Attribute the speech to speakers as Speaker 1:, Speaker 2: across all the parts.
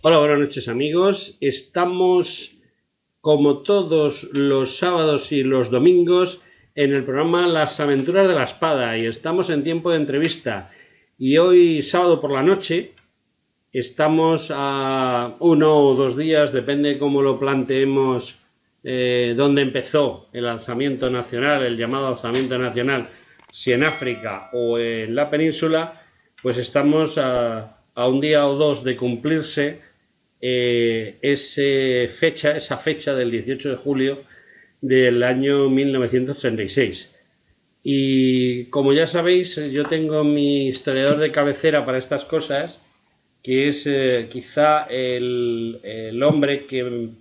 Speaker 1: Hola, buenas noches amigos. Estamos como todos los sábados y los domingos en el programa Las Aventuras de la Espada y estamos en tiempo de entrevista. Y hoy sábado por la noche estamos a 1 o 2 días, depende cómo lo planteemos, dónde empezó el alzamiento nacional, el llamado alzamiento nacional, si en África o en la península, pues estamos a un día o dos de cumplirse esa fecha del 18 de julio del año 1936. Y como ya sabéis, yo tengo mi historiador de cabecera para estas cosas, que es quizá el hombre que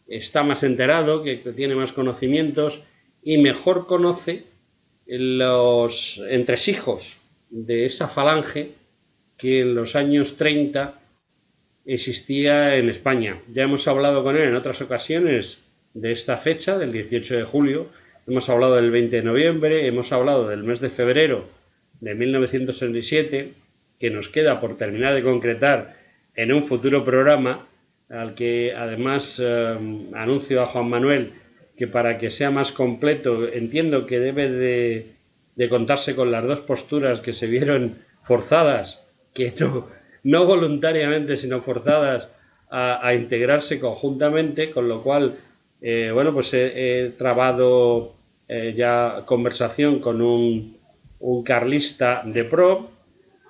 Speaker 1: está más enterado, que tiene más conocimientos y mejor conoce los entresijos de esa falange que en los años 30 existía en España. Ya hemos hablado con él en otras ocasiones de esta fecha, del 18 de julio, hemos hablado del 20 de noviembre, hemos hablado del mes de febrero de 1967, que nos queda por terminar de concretar en un futuro programa, al que además anuncio a Juan Manuel que para que sea más completo entiendo que debe de contarse con las dos posturas que se vieron forzadas, que no voluntariamente sino forzadas a integrarse conjuntamente, con lo cual bueno, pues he trabado ya conversación con un carlista de pro,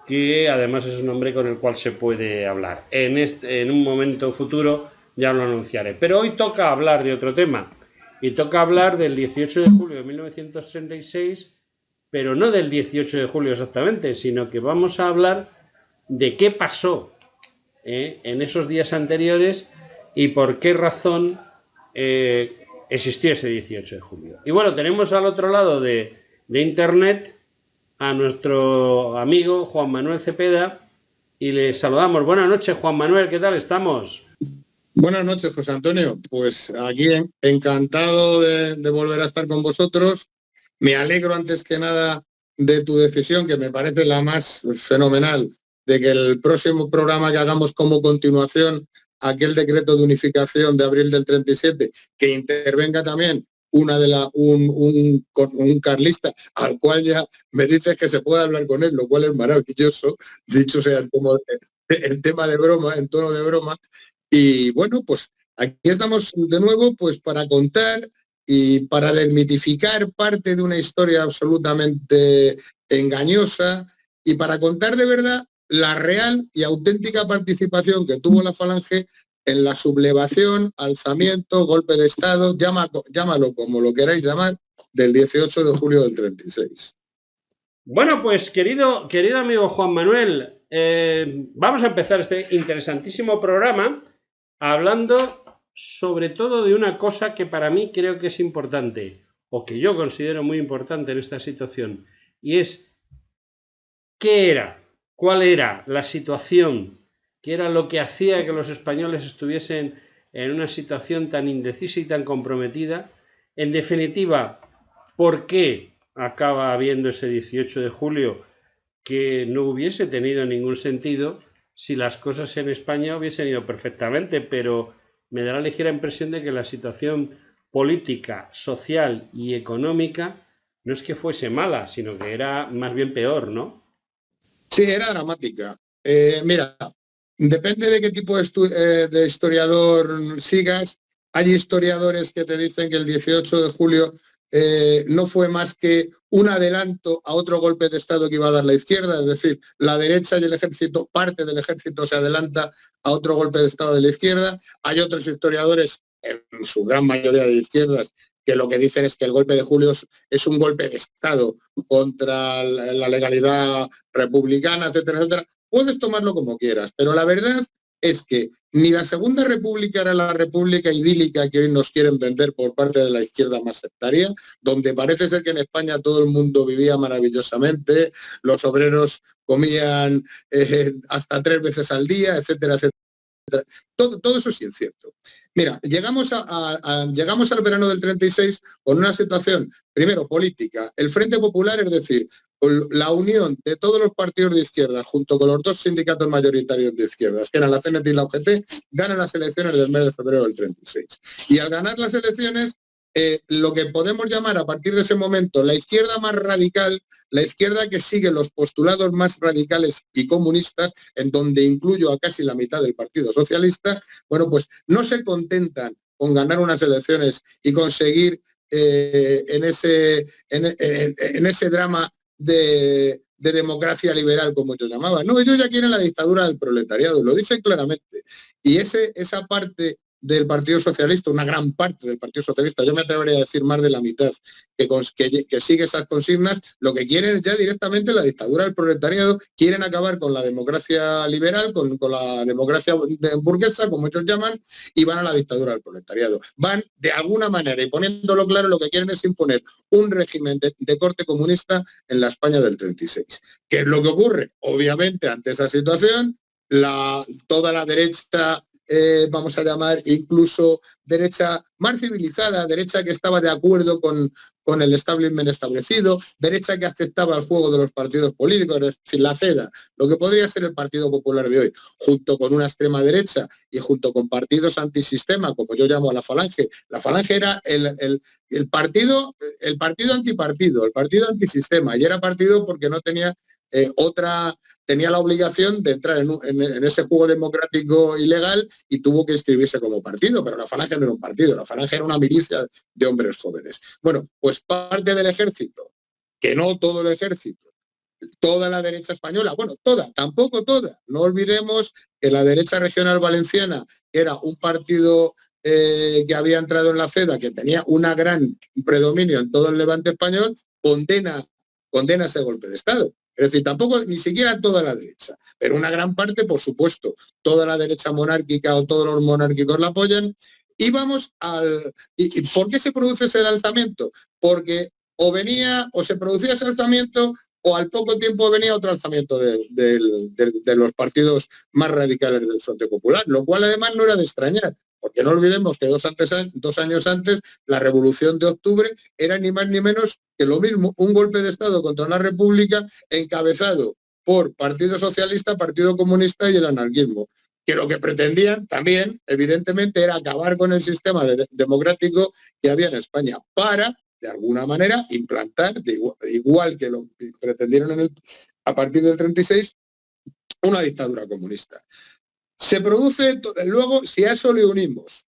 Speaker 1: que además es un hombre con el cual se puede hablar. En un momento futuro ya lo anunciaré. Pero hoy toca hablar de otro tema. Y toca hablar del 18 de julio de 1936, pero no del 18 de julio exactamente, sino que vamos a hablar de qué pasó en esos días anteriores y por qué razón existió ese 18 de julio. Y bueno, tenemos al otro lado de internet a nuestro amigo Juan Manuel Cepeda y le saludamos. Buenas noches, Juan Manuel, ¿qué tal estamos?
Speaker 2: Buenas noches, José Antonio. Pues aquí encantado de volver a estar con vosotros. Me alegro antes que nada de tu decisión, que me parece la más fenomenal, de que el próximo programa que hagamos como continuación aquel decreto de unificación de abril del 37, que intervenga también un carlista, al cual ya me dices que se puede hablar con él, lo cual es maravilloso, dicho sea el tema de broma, en tono de broma. Y bueno, pues aquí estamos de nuevo pues para contar y para desmitificar parte de una historia absolutamente engañosa y para contar de verdad la real y auténtica participación que tuvo la Falange en la sublevación, alzamiento, golpe de Estado, llámalo como lo queráis llamar, del 18 de julio del 36.
Speaker 1: Bueno, pues querido amigo Juan Manuel, vamos a empezar este interesantísimo programa hablando sobre todo de una cosa que para mí creo que es importante, o que yo considero muy importante en esta situación, y es cuál era la situación, qué era lo que hacía que los españoles estuviesen en una situación tan indecisa y tan comprometida. En definitiva, ¿por qué acaba habiendo ese 18 de julio que no hubiese tenido ningún sentido si las cosas en España hubiesen ido perfectamente? Pero me da la ligera impresión de que la situación política, social y económica no es que fuese mala, sino que era más bien peor, ¿no?
Speaker 2: Sí, era dramática. Mira, depende de qué tipo de historiador sigas. Hay historiadores que te dicen que el 18 de julio no fue más que un adelanto a otro golpe de Estado que iba a dar la izquierda, es decir, la derecha y el ejército, parte del ejército se adelanta a otro golpe de Estado de la izquierda. Hay otros historiadores, en su gran mayoría de izquierdas, que lo que dicen es que el golpe de julio es un golpe de Estado contra la legalidad republicana, etcétera, etcétera. Puedes tomarlo como quieras, pero la verdad es que ni la Segunda República era la república idílica que hoy nos quieren vender por parte de la izquierda más sectaria, donde parece ser que en España todo el mundo vivía maravillosamente, los obreros comían hasta 3 veces al día, etcétera, etcétera. Todo eso es incierto. Mira, llegamos al verano del 36 con una situación, primero, política. El Frente Popular, es decir, la unión de todos los partidos de izquierdas junto con los dos sindicatos mayoritarios de izquierdas, que eran la CNT y la UGT, ganan las elecciones del mes de febrero del 36. Y al ganar las elecciones, lo que podemos llamar a partir de ese momento la izquierda más radical, la izquierda que sigue los postulados más radicales y comunistas, en donde incluyo a casi la mitad del Partido Socialista, bueno, pues no se contentan con ganar unas elecciones y conseguir en ese drama de democracia liberal, como yo llamaba. No, ellos ya quieren la dictadura del proletariado, lo dicen claramente. Y esa parte del Partido Socialista, una gran parte del Partido Socialista, yo me atrevería a decir más de la mitad, que sigue esas consignas, lo que quieren es ya directamente la dictadura del proletariado, quieren acabar con la democracia liberal, con la democracia burguesa, como ellos llaman, y van a la dictadura del proletariado. Van, de alguna manera, y poniéndolo claro, lo que quieren es imponer un régimen de corte comunista en la España del 36. ¿Qué es lo que ocurre? Obviamente, ante esa situación, toda la derecha, vamos a llamar incluso derecha más civilizada, derecha que estaba de acuerdo con el establishment establecido, derecha que aceptaba el juego de los partidos políticos, es decir, la CEDA, lo que podría ser el Partido Popular de hoy, junto con una extrema derecha y junto con partidos antisistema, como yo llamo a la Falange. La Falange era el partido antipartido, el partido antisistema, y era partido porque no tenía tenía la obligación de entrar en ese juego democrático ilegal y tuvo que inscribirse como partido, pero la Falange no era un partido, la Falange era una milicia de hombres jóvenes. Bueno, pues parte del ejército, que no todo el ejército, toda la derecha española, bueno, tampoco toda, no olvidemos que la derecha regional valenciana era un partido que había entrado en la CEDA, que tenía un gran predominio en todo el levante español, condena ese golpe de Estado. Es decir, tampoco, ni siquiera toda la derecha, pero una gran parte, por supuesto, toda la derecha monárquica o todos los monárquicos la apoyan. Y vamos ¿Y por qué se produce ese alzamiento? Porque o se producía ese alzamiento o al poco tiempo venía otro alzamiento de los partidos más radicales del Frente Popular, lo cual además no era de extrañar, porque no olvidemos que 2 años antes la Revolución de Octubre era ni más ni menos que lo mismo, un golpe de Estado contra la República encabezado por Partido Socialista, Partido Comunista y el anarquismo, que lo que pretendían también, evidentemente, era acabar con el sistema democrático que había en España para, de alguna manera, implantar, igual que lo pretendieron a partir del 36, una dictadura comunista. Se produce, luego, si a eso le unimos,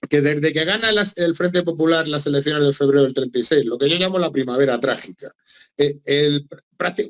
Speaker 2: que desde que gana el Frente Popular las elecciones de febrero del 36, lo que yo llamo la primavera trágica,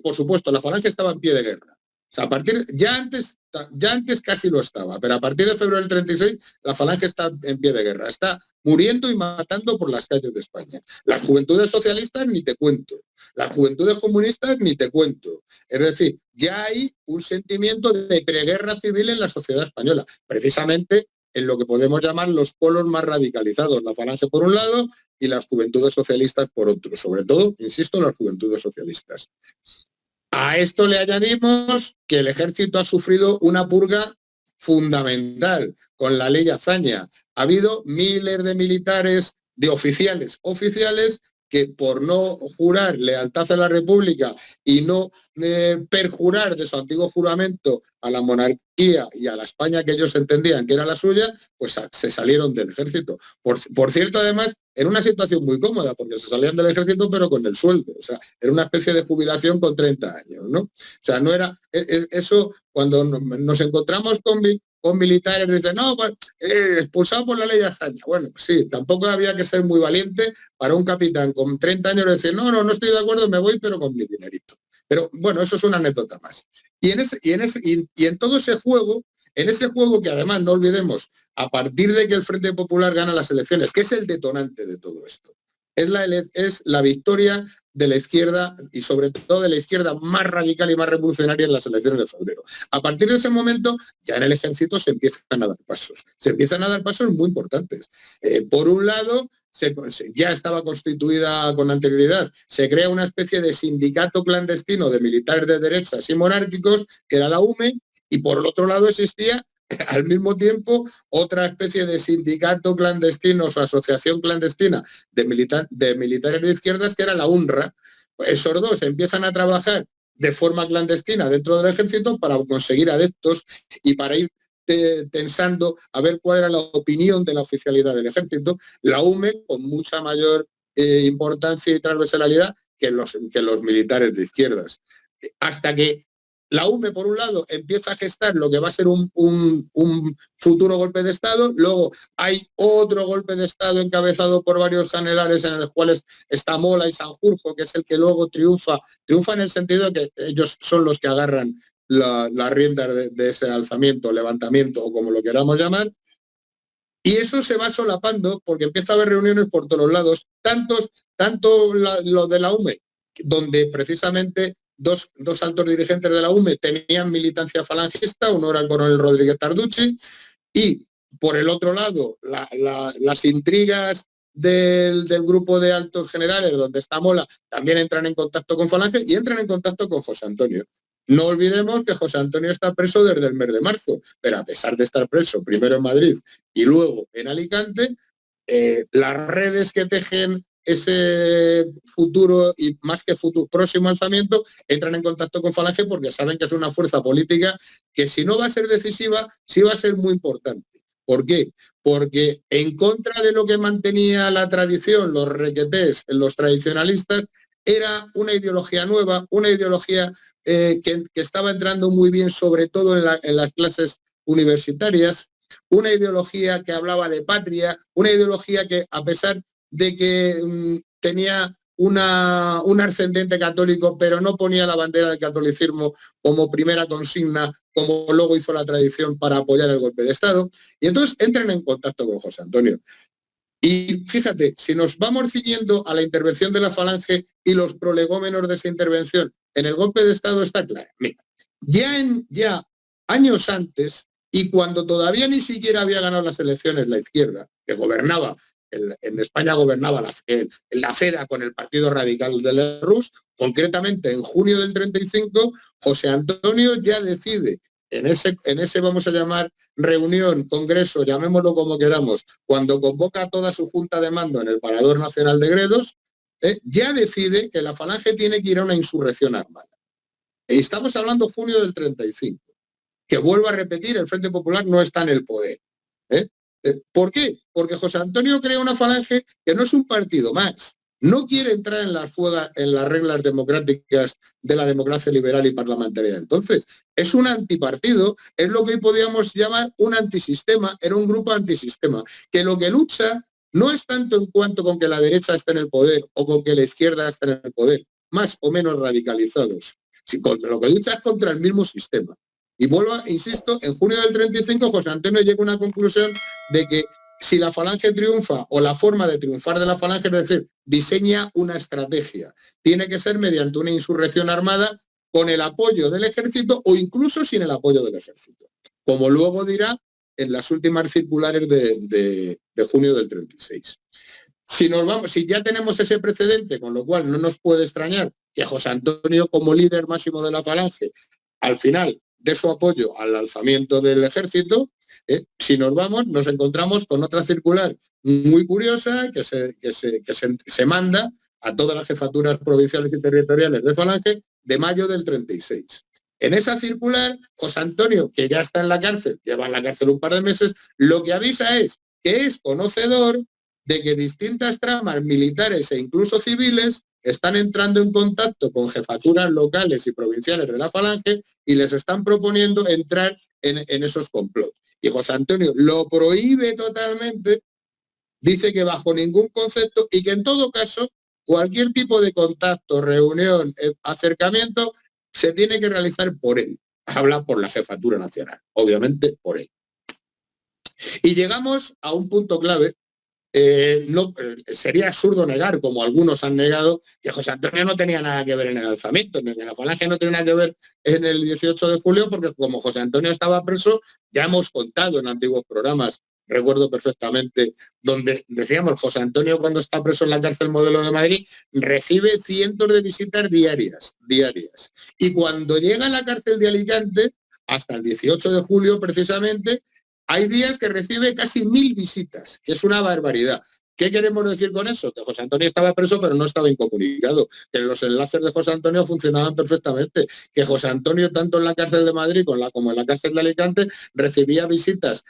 Speaker 2: por supuesto, la Falange estaba en pie de guerra. O sea, ya antes casi lo estaba, pero a partir de febrero del 36 la Falange está en pie de guerra, está muriendo y matando por las calles de España. Las juventudes socialistas ni te cuento, las juventudes comunistas ni te cuento. Es decir, ya hay un sentimiento de preguerra civil en la sociedad española, precisamente en lo que podemos llamar los polos más radicalizados, la Falange por un lado y las juventudes socialistas por otro, sobre todo, insisto, las juventudes socialistas. A esto le añadimos que el ejército ha sufrido una purga fundamental con la ley Azaña. Ha habido miles de militares, de oficiales que por no jurar lealtad a la República y no perjurar de su antiguo juramento a la monarquía y a la España que ellos entendían que era la suya, pues se salieron del ejército. Por cierto, además, en una situación muy cómoda, porque se salían del ejército pero con el sueldo. O sea, era una especie de jubilación con 30 años, ¿no? O sea, no era eso cuando nos encontramos con militares, dicen, no, pues, expulsado por la ley de Azaña. Bueno, pues sí, tampoco había que ser muy valiente para un capitán con 30 años decir, no estoy de acuerdo, me voy, pero con mi dinerito. Pero bueno, eso es una anécdota más. Y en todo ese juego, que además no olvidemos, a partir de que el Frente Popular gana las elecciones, que es el detonante de todo esto, es la victoria de la izquierda y sobre todo de la izquierda más radical y más revolucionaria en las elecciones de febrero. A partir de ese momento, ya en el ejército se empiezan a dar pasos muy importantes. Por un lado, ya estaba constituida con anterioridad, se crea una especie de sindicato clandestino de militares de derechas y monárquicos, que era la UME, y por el otro lado existía al mismo tiempo otra especie de sindicato clandestino o asociación clandestina de militares de izquierdas, que era la UNRWA, Esos dos empiezan a trabajar de forma clandestina dentro del ejército para conseguir adeptos y para ir tensando a ver cuál era la opinión de la oficialidad del ejército. La UME con mucha mayor importancia y transversalidad que los militares de izquierdas. Hasta que la UME, por un lado, empieza a gestar lo que va a ser un futuro golpe de Estado, luego hay otro golpe de Estado encabezado por varios generales en los cuales está Mola y Sanjurjo, que es el que luego triunfa en el sentido de que ellos son los que agarran las riendas de ese alzamiento, levantamiento o como lo queramos llamar, y eso se va solapando porque empieza a haber reuniones por todos lados, tanto lo de la UME, donde precisamente dos altos dirigentes de la UME tenían militancia falangista, uno era el coronel Rodríguez Tarducci, y por el otro lado, las intrigas del grupo de altos generales, donde está Mola, también entran en contacto con Falange y entran en contacto con José Antonio. No olvidemos que José Antonio está preso desde el mes de marzo, pero a pesar de estar preso, primero en Madrid y luego en Alicante, las redes que tejen ese futuro y más que futuro próximo alzamiento entran en contacto con Falange porque saben que es una fuerza política que si no va a ser decisiva, sí va a ser muy importante. ¿Por qué? Porque en contra de lo que mantenía la tradición, los requetés, los tradicionalistas, era una ideología nueva, una ideología que estaba entrando muy bien, sobre todo en las clases universitarias, una ideología que hablaba de patria, una ideología que, a pesar de que tenía un ascendente católico, pero no ponía la bandera del catolicismo como primera consigna, como luego hizo la tradición para apoyar el golpe de Estado, y entonces entran en contacto con José Antonio. Y fíjate, si nos vamos ciñendo a la intervención de la Falange y los prolegómenos de esa intervención en el golpe de Estado está claro. Mira, ya años antes, y cuando todavía ni siquiera había ganado las elecciones la izquierda, que gobernaba, en España gobernaba la CEDA con el Partido Radical de la Rus, concretamente en junio del 35, José Antonio ya decide en ese vamos a llamar reunión, congreso, llamémoslo como queramos, cuando convoca a toda su junta de mando en el Parador Nacional de Gredos, ya decide que la Falange tiene que ir a una insurrección armada. Y estamos hablando junio del 35. Que vuelvo a repetir, el Frente Popular no está en el poder. ¿Por qué? Porque José Antonio crea una Falange que no es un partido más. No quiere entrar en las reglas democráticas de la democracia liberal y parlamentaria. Entonces, es un antipartido, es lo que hoy podríamos llamar un antisistema, era un grupo antisistema, que lo que lucha no es tanto en cuanto con que la derecha esté en el poder o con que la izquierda esté en el poder, más o menos radicalizados. Lo que lucha es contra el mismo sistema. Y vuelvo, insisto, en junio del 35 José Antonio llega a una conclusión de que si la Falange triunfa o la forma de triunfar de la Falange, es decir, diseña una estrategia. Tiene que ser mediante una insurrección armada con el apoyo del ejército o incluso sin el apoyo del ejército. Como luego dirá en las últimas circulares de junio del 36. Si ya tenemos ese precedente, con lo cual no nos puede extrañar que José Antonio, como líder máximo de la Falange, al final dé su apoyo al alzamiento del ejército, si nos vamos, nos encontramos con otra circular muy curiosa que se manda a todas las jefaturas provinciales y territoriales de Falange de mayo del 36. En esa circular, José Antonio, que ya está en la cárcel, lleva en la cárcel un par de meses, lo que avisa es que es conocedor de que distintas tramas militares e incluso civiles están entrando en contacto con jefaturas locales y provinciales de la Falange y les están proponiendo entrar en esos complots. Y José Antonio lo prohíbe totalmente, dice que bajo ningún concepto y que en todo caso cualquier tipo de contacto, reunión, acercamiento se tiene que realizar por él. Habla por la jefatura nacional, obviamente por él. Y llegamos a un punto clave. Sería absurdo negar, como algunos han negado, que José Antonio no tenía nada que ver en el alzamiento, ni en la Falange no tenía nada que ver en el 18 de julio, porque como José Antonio estaba preso, ya hemos contado en antiguos programas, recuerdo perfectamente, donde decíamos, José Antonio cuando está preso en la cárcel Modelo de Madrid, recibe cientos de visitas diarias. Y cuando llega a la cárcel de Alicante, hasta el 18 de julio precisamente, hay días que recibe casi 1000 visitas, que es una barbaridad. ¿Qué queremos decir con eso? Que José Antonio estaba preso pero no estaba incomunicado, que los enlaces de José Antonio funcionaban perfectamente, que José Antonio tanto en la cárcel de Madrid como en la cárcel de Alicante recibía visitas,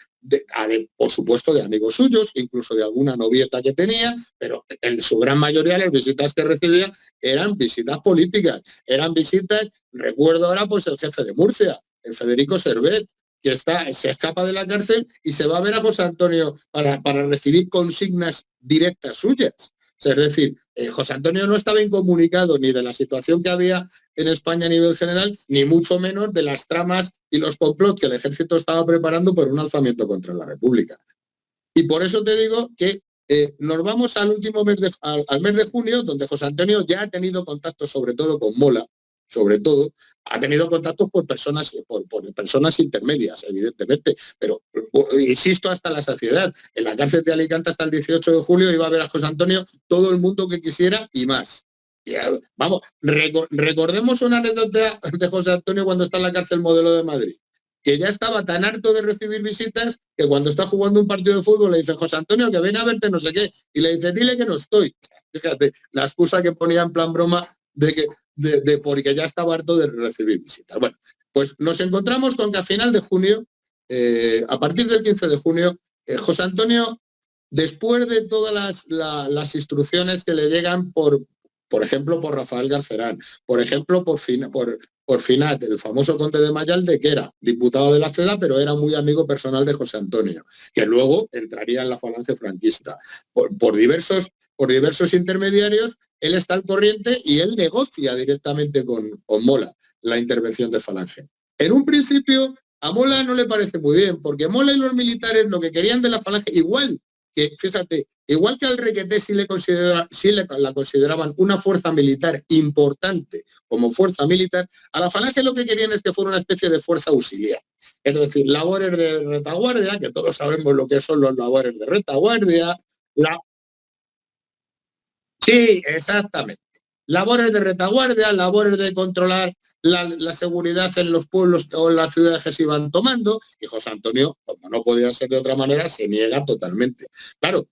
Speaker 2: por supuesto, de amigos suyos, incluso de alguna novieta que tenía, pero en su gran mayoría las visitas que recibía eran visitas políticas, eran visitas, recuerdo ahora pues el jefe de Murcia, el Federico Servet, que se escapa de la cárcel y se va a ver a José Antonio para recibir consignas directas suyas. O sea, es decir, José Antonio no estaba incomunicado ni de la situación que había en España a nivel general, ni mucho menos de las tramas y los complots que el ejército estaba preparando por un alzamiento contra la República. Y por eso te digo que nos vamos al último mes al mes de junio, donde José Antonio ya ha tenido contacto sobre todo con Mola, sobre todo, ha tenido contactos por personas intermedias, evidentemente, pero insisto hasta la saciedad. En la cárcel de Alicante hasta el 18 de julio iba a ver a José Antonio todo el mundo que quisiera y más. Y, vamos, recordemos una anécdota de José Antonio cuando está en la cárcel Modelo de Madrid, que ya estaba tan harto de recibir visitas que cuando está jugando un partido de fútbol le dice José Antonio que ven a verte no sé qué, y le dice dile que no estoy. Fíjate, la excusa que ponía en plan broma de porque ya estaba harto de recibir visitas. Bueno, pues nos encontramos con que a final de junio, a partir del 15 de junio, José Antonio, después de todas las instrucciones que le llegan por ejemplo, por Rafael Garcerán, por ejemplo, por Finat, el famoso conde de Mayalde, que era diputado de la CEDA, pero era muy amigo personal de José Antonio, que luego entraría en la falange franquista. Por diversos intermediarios, él está al corriente y él negocia directamente con Mola la intervención de falange. En un principio, a Mola no le parece muy bien, porque Mola y los militares lo que querían de la falange, igual que al Requeté sí la consideraban una fuerza militar importante como fuerza militar, a la falange lo que querían es que fuera una especie de fuerza auxiliar. Es decir, labores de retaguardia, que todos sabemos lo que son los labores de retaguardia. Sí, exactamente. Labores de retaguardia, labores de controlar la seguridad en los pueblos o en las ciudades que se iban tomando, y José Antonio, como no podía ser de otra manera, se niega totalmente. Claro,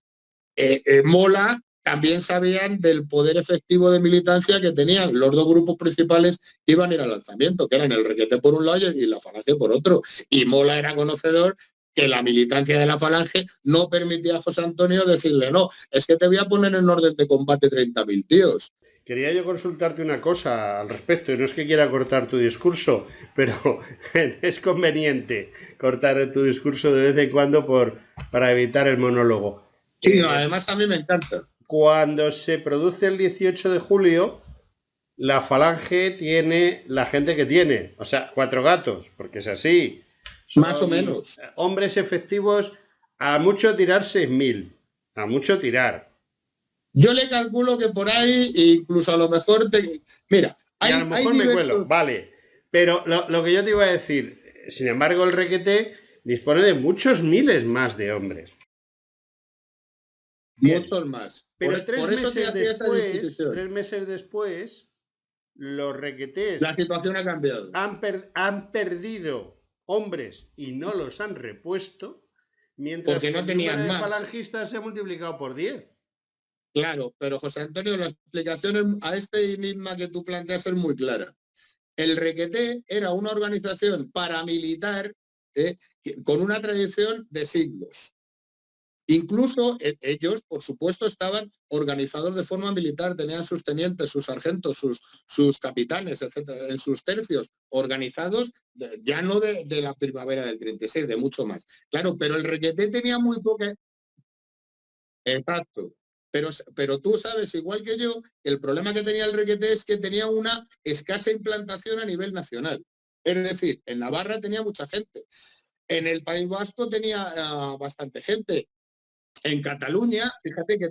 Speaker 2: Mola también sabían del poder efectivo de militancia que tenían los dos grupos principales que iban a ir al lanzamiento, que eran el Requeté por un lado y la falange por otro. Y Mola era conocedor que la militancia de la falange no permitía a José Antonio decirle, no, es que te voy a poner en orden de combate 30.000 tíos.
Speaker 1: Quería yo consultarte una cosa al respecto, y no es que quiera cortar tu discurso, pero es conveniente cortar tu discurso de vez en cuando para evitar el monólogo.
Speaker 2: Sí, además a mí me encanta.
Speaker 1: Cuando se produce el 18 de julio, la falange tiene la gente que tiene, o sea, 4 gatos, porque es así.
Speaker 2: Más o menos.
Speaker 1: Hombres efectivos, a mucho tirar 6.000, a mucho tirar.
Speaker 2: Yo le calculo que por ahí, incluso a lo mejor Mira,
Speaker 1: a lo mejor me cuelo, vale. Pero lo que yo te iba a decir, sin embargo, el Requeté dispone de muchos miles más de hombres.
Speaker 2: Muchos más.
Speaker 1: Pero 3 meses después, los requetés
Speaker 2: la situación ha cambiado.
Speaker 1: Han perdido hombres y no los han repuesto, mientras
Speaker 2: porque no tenían
Speaker 1: el número
Speaker 2: más.
Speaker 1: De falangistas se ha multiplicado por 10.
Speaker 2: Claro, pero José Antonio, la explicación a este enigma que tú planteas es muy clara. El Requeté era una organización paramilitar con una tradición de siglos. Incluso ellos, por supuesto, estaban organizados de forma militar, tenían sus tenientes, sus sargentos, sus capitanes, etcétera, en sus tercios, organizados ya no de la primavera del 36, de mucho más. Claro, pero el Requeté tenía muy poca... Exacto. Pero tú sabes, igual que yo, el problema que tenía el Requeté es que tenía una escasa implantación a nivel nacional. Es decir, en Navarra tenía mucha gente. En el País Vasco tenía bastante gente. En Cataluña, fíjate que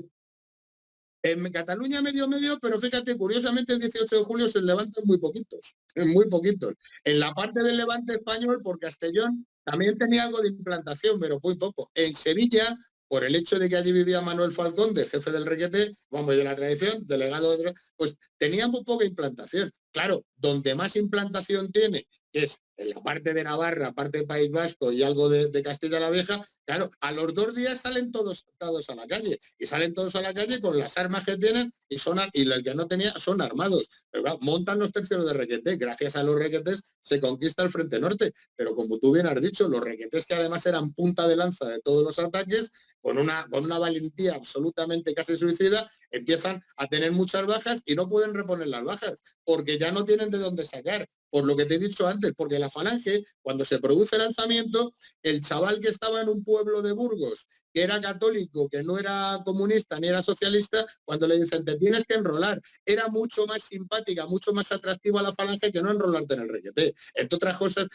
Speaker 2: en Cataluña medio, pero fíjate, curiosamente el 18 de julio se levantan muy poquitos. En la parte del Levante español, por Castellón, también tenía algo de implantación, pero muy poco. En Sevilla, por el hecho de que allí vivía Manuel Falcón, de jefe del Requeté, vamos, de la tradición, delegado pues tenía muy poca implantación. Claro, donde más implantación tiene es en la parte de Navarra, parte de País Vasco y algo de Castilla la Vieja, claro, a los 2 días salen todos a la calle. Y salen todos a la calle con las armas que tienen y los que no tenían son armados. Pero claro, montan los tercios de requeté. Gracias a los requetés se conquista el Frente Norte. Pero como tú bien has dicho, los requetés, que además eran punta de lanza de todos los ataques, con una valentía absolutamente casi suicida, empiezan a tener muchas bajas y no pueden reponer las bajas, porque ya no tienen de dónde sacar. Por lo que te he dicho antes, porque la Falange, cuando se produce el alzamiento, el chaval que estaba en un pueblo de Burgos, que era católico, que no era comunista ni era socialista, cuando le dicen te tienes que enrolar, era mucho más simpática, mucho más atractiva la Falange que no enrolarte en el requeté. Entre otras cosas,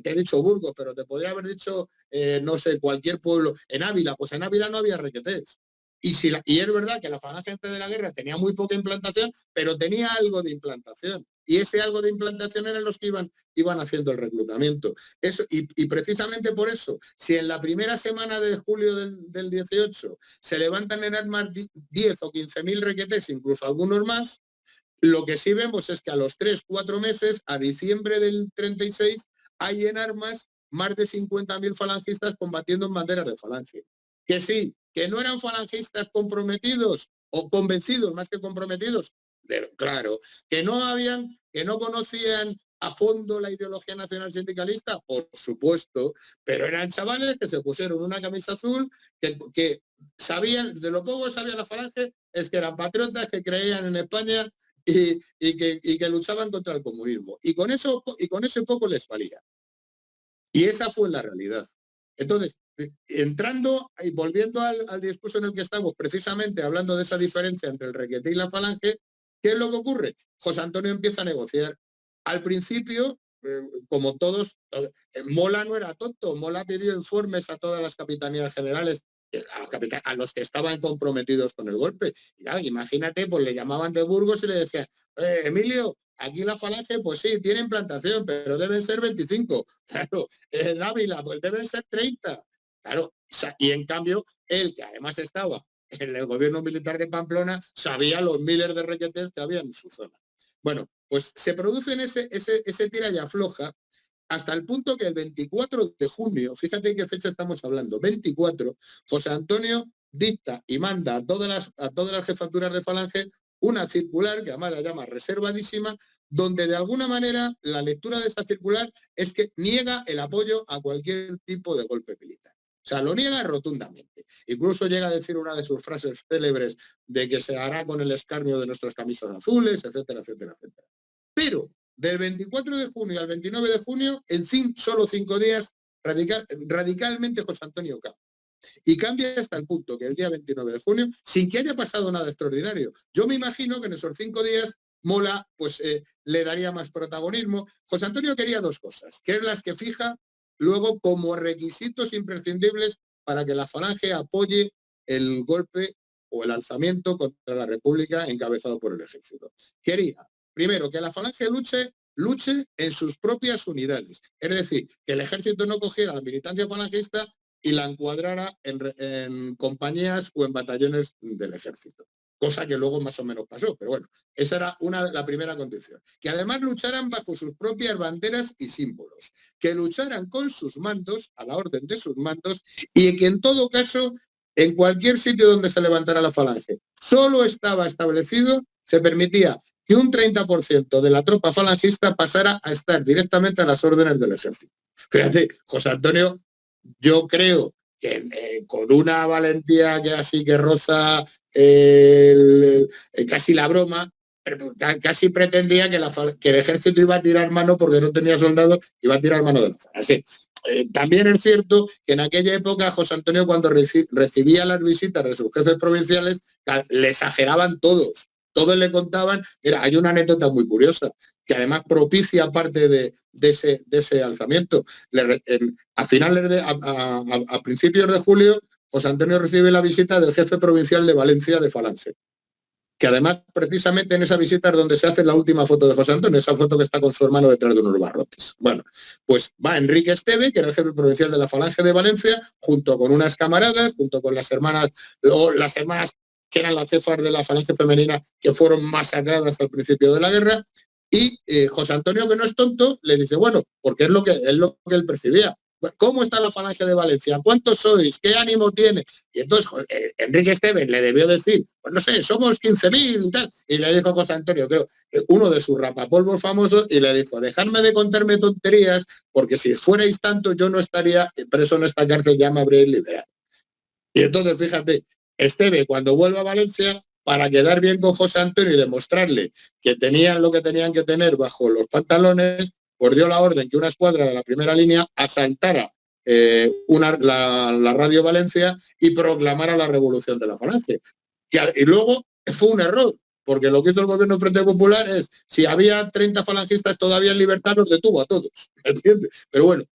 Speaker 2: te he dicho Burgos, pero te podría haber dicho, no sé, cualquier pueblo. En Ávila, pues en Ávila no había requetés. Y es verdad que la Falange antes de la guerra tenía muy poca implantación, pero tenía algo de implantación. Y ese algo de implantación eran los que iban haciendo el reclutamiento. Y precisamente por eso, si en la primera semana de julio del 18 se levantan en armas 10 o 15.000 requetés, incluso algunos más, lo que sí vemos es que a los 3-4 meses, a diciembre del 36, hay en armas más de 50.000 falangistas combatiendo en banderas de Falange. Que sí, que no eran falangistas comprometidos o convencidos más que comprometidos, claro, que no conocían a fondo la ideología nacional sindicalista, por supuesto, pero eran chavales que se pusieron una camisa azul, que sabían, de lo poco que sabía la Falange, es que eran patriotas, que creían en España y que luchaban contra el comunismo. Y con eso poco les valía. Y esa fue la realidad. Entonces, entrando y volviendo al discurso en el que estamos, precisamente hablando de esa diferencia entre el requeté y la Falange, ¿qué es lo que ocurre? José Antonio empieza a negociar. Al principio, como todos, Mola no era tonto, Mola pidió informes a todas las capitanías generales, a los que estaban comprometidos con el golpe. Y claro, imagínate, pues le llamaban de Burgos y le decían, Emilio, aquí la Falange, pues sí, tiene implantación, pero deben ser 25. Claro, en Ávila, pues deben ser 30. Claro, y en cambio, él, que además estaba en el gobierno militar de Pamplona, sabía los miles de requetés que había en su zona. Bueno, pues se produce en ese tira y afloja hasta el punto que el 24 de junio, fíjate qué fecha estamos hablando, 24, José Antonio dicta y manda a todas las jefaturas de Falange una circular, que además la llama reservadísima, donde de alguna manera la lectura de esa circular es que niega el apoyo a cualquier tipo de golpe militar. O sea, lo niega rotundamente. Incluso llega a decir una de sus frases célebres de que se hará con el escarnio de nuestras camisas azules, etcétera, etcétera, etcétera. Pero del 24 de junio al 29 de junio, en solo 5 días, radicalmente José Antonio cambia. Y cambia hasta el punto que el día 29 de junio, sin que haya pasado nada extraordinario. Yo me imagino que en esos 5 días Mola pues le daría más protagonismo. José Antonio quería 2 cosas, que es las que fija luego como requisitos imprescindibles para que la Falange apoye el golpe o el alzamiento contra la República encabezado por el ejército. Quería, primero, que la Falange luche en sus propias unidades. Es decir, que el ejército no cogiera la militancia falangista y la encuadrara en compañías o en batallones del ejército. Cosa que luego más o menos pasó, pero bueno, esa era la primera condición. Que además lucharan bajo sus propias banderas y símbolos, que lucharan con sus mandos, a la orden de sus mandos, y que en todo caso, en cualquier sitio donde se levantara la Falange, solo estaba establecido, se permitía que un 30% de la tropa falangista pasara a estar directamente a las órdenes del ejército. Fíjate, José Antonio, yo creo que con una valentía que así que roza casi la broma, casi pretendía que el ejército iba a tirar mano porque no tenía soldados, iba a tirar mano de la Falange. También es cierto que en aquella época José Antonio, cuando recibía las visitas de sus jefes provinciales, le exageraban todos. Todos le contaban, mira, hay una anécdota muy curiosa, que además propicia parte de ese alzamiento. A principios de julio, José Antonio recibe la visita del jefe provincial de Valencia de Falange, que además precisamente en esa visita es donde se hace la última foto de José Antonio, esa foto que está con su hermano detrás de unos barrotes. Bueno, pues va Enrique Esteve, que era el jefe provincial de la Falange de Valencia, junto con unas camaradas, junto con las hermanas que eran las jefas de la Falange femenina que fueron masacradas al principio de la guerra, Y José Antonio, que no es tonto, le dice, bueno, porque es lo que él percibía. ¿Cómo está la Falange de Valencia? ¿Cuántos sois? ¿Qué ánimo tiene? Y entonces Enrique Esteves le debió decir, pues no sé, somos 15.000 y tal. Y le dijo José Antonio, creo, uno de sus rapapolvos famosos, y le dijo, dejadme de contarme tonterías, porque si fuerais tanto yo no estaría preso en esta cárcel, ya me habréis liberado. Y entonces, fíjate, Esteve, cuando vuelva a Valencia, para quedar bien con José Antonio y demostrarle que tenían lo que tenían que tener bajo los pantalones, pues dio la orden que una escuadra de la primera línea asaltara la Radio Valencia y proclamara la revolución de la Falange. Y luego fue un error, porque lo que hizo el gobierno Frente Popular es, si había 30 falangistas todavía en libertad, los detuvo a todos, ¿entiendes? Pero bueno,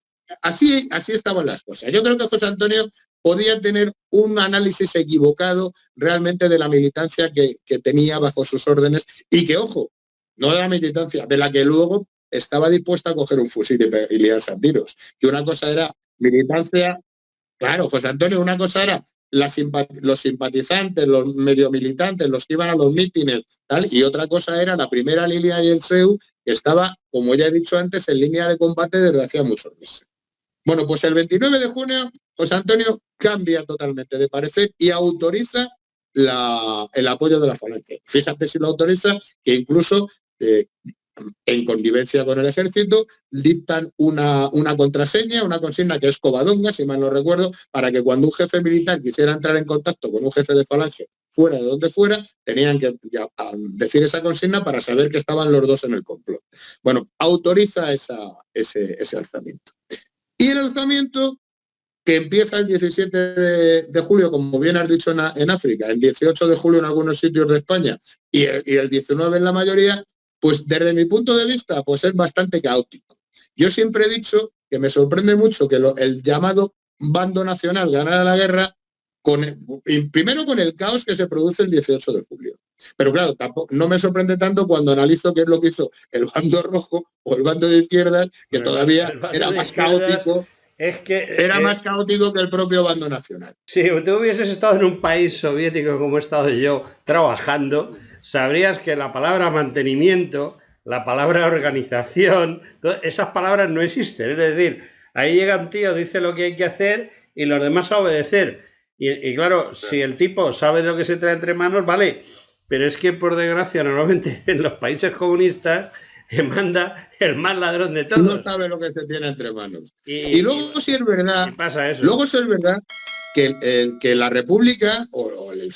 Speaker 2: así estaban las cosas. Yo creo que José Antonio podía tener un análisis equivocado realmente de la militancia que tenía bajo sus órdenes y que, ojo, no de la militancia, de la que luego estaba dispuesta a coger un fusil y liarse a tiros. Y una cosa era militancia, claro, José Antonio, una cosa era los simpatizantes, los medio militantes, los que iban a los mítines, tal, y otra cosa era la primera línea y el SEU, que estaba, como ya he dicho antes, en línea de combate desde hacía muchos meses. Bueno, pues el 29 de junio, José Antonio cambia totalmente de parecer y autoriza el apoyo de la Falange. Fíjate si lo autoriza, que incluso en connivencia con el ejército, dictan una contraseña, una consigna que es Covadonga, si mal no recuerdo, para que cuando un jefe militar quisiera entrar en contacto con un jefe de Falange, fuera de donde fuera, tenían que decir esa consigna para saber que estaban los dos en el complot. Bueno, autoriza ese alzamiento. Y el alzamiento, que empieza el 17 de julio, como bien has dicho, en África, el 18 de julio en algunos sitios de España y el 19 en la mayoría, pues desde mi punto de vista, pues es bastante caótico. Yo siempre he dicho que me sorprende mucho que el llamado bando nacional ganara la guerra, primero con el caos que se produce el 18 de julio. Pero claro, tampoco, no me sorprende tanto cuando analizo qué es lo que hizo el bando rojo o el bando de izquierdas, que todavía era más caótico. Era más caótico que el propio bando nacional.
Speaker 1: Si tú hubieses estado en un país soviético como he estado yo trabajando, sabrías que la palabra mantenimiento, la palabra organización, esas palabras no existen. Es decir, ahí llega un tío, dice lo que hay que hacer y los demás a obedecer. Y claro, si el tipo sabe de lo que se trae entre manos, vale. Pero es que, por desgracia, normalmente en los países comunistas manda el más ladrón de todos.
Speaker 2: No sabe lo que se tiene entre manos. Y luego sí es verdad,
Speaker 1: pasa eso.
Speaker 2: Luego sí es verdad que la República o el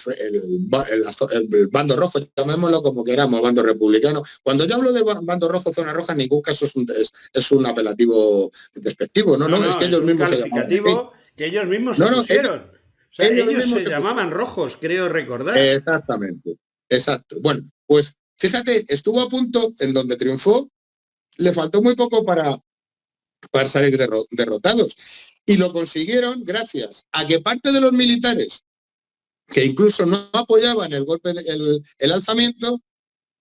Speaker 2: bando rojo, llamémoslo como queramos, bando republicano. Cuando yo hablo de bando rojo, zona roja, en ningún caso es un apelativo despectivo. No, es que ellos mismos se llamaban.
Speaker 1: Que ellos mismos se pusieron. O sea, ellos se llamaban rojos, creo recordar.
Speaker 2: Exactamente, exacto. Bueno, pues fíjate, estuvo a punto, en donde triunfó, le faltó muy poco para salir derrotados. Y lo consiguieron gracias a que parte de los militares, que incluso no apoyaban el golpe, el alzamiento,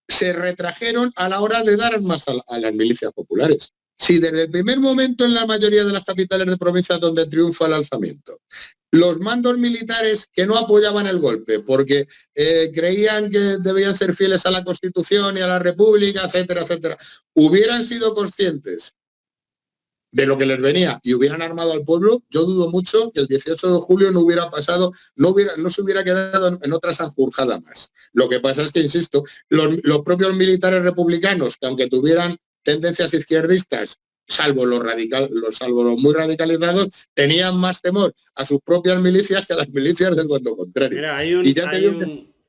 Speaker 2: se retrajeron a la hora de dar armas a las milicias populares. Si desde el primer momento en la mayoría de las capitales de provincias donde triunfa el alzamiento, los mandos militares que no apoyaban el golpe porque creían que debían ser fieles a la Constitución y a la República, etcétera, etcétera, hubieran sido conscientes de lo que les venía y hubieran armado al pueblo, yo dudo mucho que el 18 de julio no hubiera pasado, no se hubiera quedado en otra sanjurjada más. Lo que pasa es que, insisto, los propios militares republicanos, que aunque tuvieran tendencias izquierdistas, salvo los muy radicalizados, tenían más temor a sus propias milicias que a las milicias del bando contrario.
Speaker 1: Mira,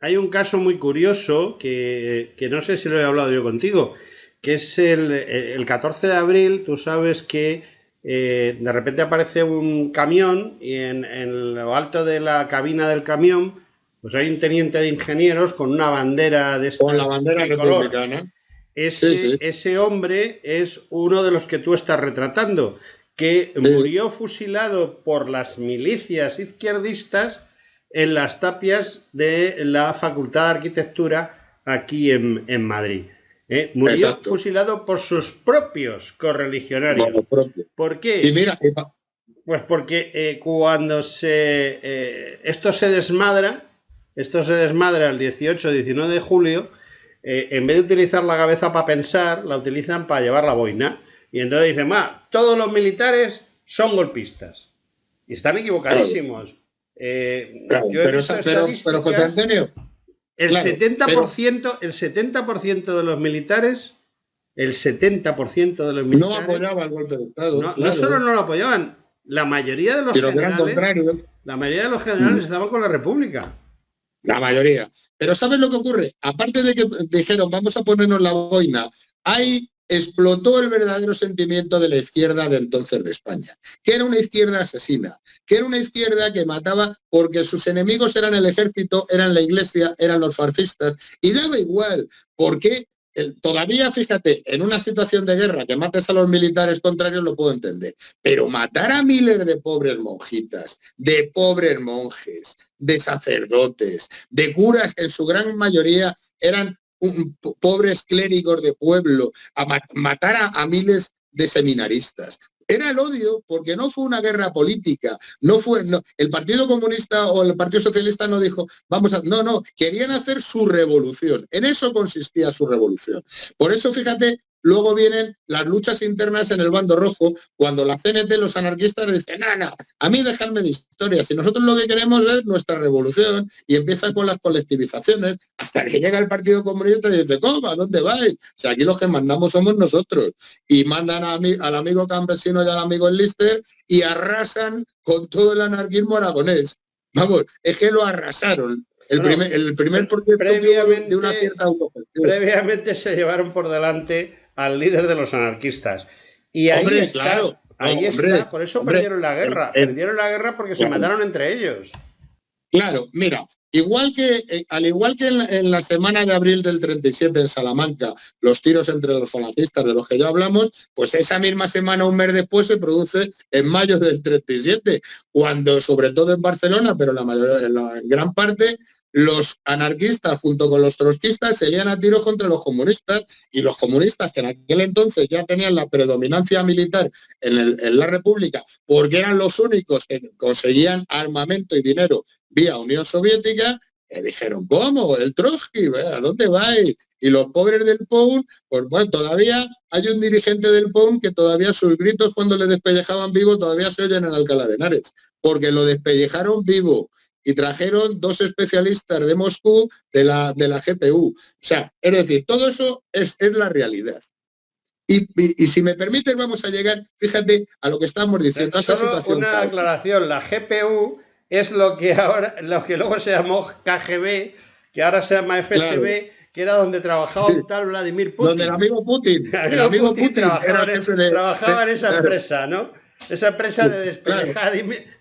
Speaker 1: hay un caso muy curioso que no sé si lo he hablado yo contigo, que es el 14 de abril. Tú sabes que de repente aparece un camión y en lo alto de la cabina del camión pues hay un teniente de ingenieros con una bandera de
Speaker 2: con la bandera republicana.
Speaker 1: Ese hombre es uno de los que tú estás retratando, que murió fusilado por las milicias izquierdistas en las tapias de la Facultad de Arquitectura aquí en Madrid. Murió fusilado por sus propios correligionarios. ¿Por qué?
Speaker 2: Y mira,
Speaker 1: pues porque cuando esto se desmadra el 18-19 de julio, en vez de utilizar la cabeza para pensar, la utilizan para llevar la boina. Y entonces dicen, todos los militares son golpistas. Y están equivocadísimos.
Speaker 2: Claro,
Speaker 1: Yo he visto
Speaker 2: pero José
Speaker 1: estadísticas.
Speaker 2: Antonio,
Speaker 1: El
Speaker 2: claro,
Speaker 1: 70%, el 70% de los militares, el 70% de los
Speaker 2: no
Speaker 1: militares
Speaker 2: apoyaba el golpe de Estado.
Speaker 1: no
Speaker 2: Claro,
Speaker 1: solo no lo apoyaban, la mayoría de los
Speaker 2: sino que eran contrarios.
Speaker 1: generales estaban con la República.
Speaker 2: La mayoría. Pero ¿sabes lo que ocurre? Aparte de que dijeron, vamos a ponernos la boina, ahí explotó el verdadero sentimiento de la izquierda de entonces de España, que era una izquierda asesina, que era una izquierda que mataba porque sus enemigos eran el ejército, eran la iglesia, eran los fascistas, y daba igual, porque todavía, fíjate, en una situación de guerra que mates a los militares contrarios lo puedo entender, pero matar a miles de pobres monjitas, de pobres monjes, de sacerdotes, de curas que en su gran mayoría eran pobres clérigos de pueblo, a matar a miles de seminaristas. Era el odio, porque no fue una guerra política, el Partido Comunista o el Partido Socialista no dijo, no, querían hacer su revolución, en eso consistía su revolución. Por eso, fíjate, luego vienen las luchas internas en el bando rojo, cuando la CNT, los anarquistas, dicen, no, a mí dejadme de historia, si nosotros lo que queremos es nuestra revolución, y empiezan con las colectivizaciones, hasta que llega el Partido Comunista y dice, ¿cómo? ¿A dónde vais? O sea, aquí los que mandamos somos nosotros, y mandan al amigo campesino y al amigo enlister, y arrasan con todo el anarquismo aragonés. Vamos, es que lo arrasaron. El primer proyecto de una cierta autogestión.
Speaker 1: Previamente se llevaron por delante al líder de los anarquistas. Y ahí está, por eso perdieron la guerra. Perdieron la guerra porque se mataron entre ellos.
Speaker 2: Claro, mira, al igual que en la semana de abril del 37 en Salamanca, los tiros entre los falangistas de los que ya hablamos, pues esa misma semana, un mes después, se produce en mayo del 37, cuando, sobre todo en Barcelona, pero en gran parte, los anarquistas junto con los trotskistas se lían a tiros contra los comunistas, y los comunistas, que en aquel entonces ya tenían la predominancia militar en la República, porque eran los únicos que conseguían armamento y dinero vía Unión Soviética, dijeron, ¿cómo? El Trotsky, ¿a dónde vais? Y los pobres del POUN, pues bueno, todavía hay un dirigente del POUN que todavía sus gritos cuando le despellejaban vivo todavía se oyen en Alcalá de Henares, porque lo despellejaron vivo y trajeron 2 especialistas de Moscú de la GPU. O sea, es decir, todo eso es la realidad. Y si me permites, vamos a llegar, fíjate, a lo que estamos diciendo.
Speaker 1: Solo una aclaración, la GPU es lo que luego se llamó KGB, que ahora se llama FSB, claro, que era donde trabajaba un tal Vladimir Putin.
Speaker 2: Donde el amigo Putin
Speaker 1: trabajaba en esa empresa, ¿no? Esa empresa de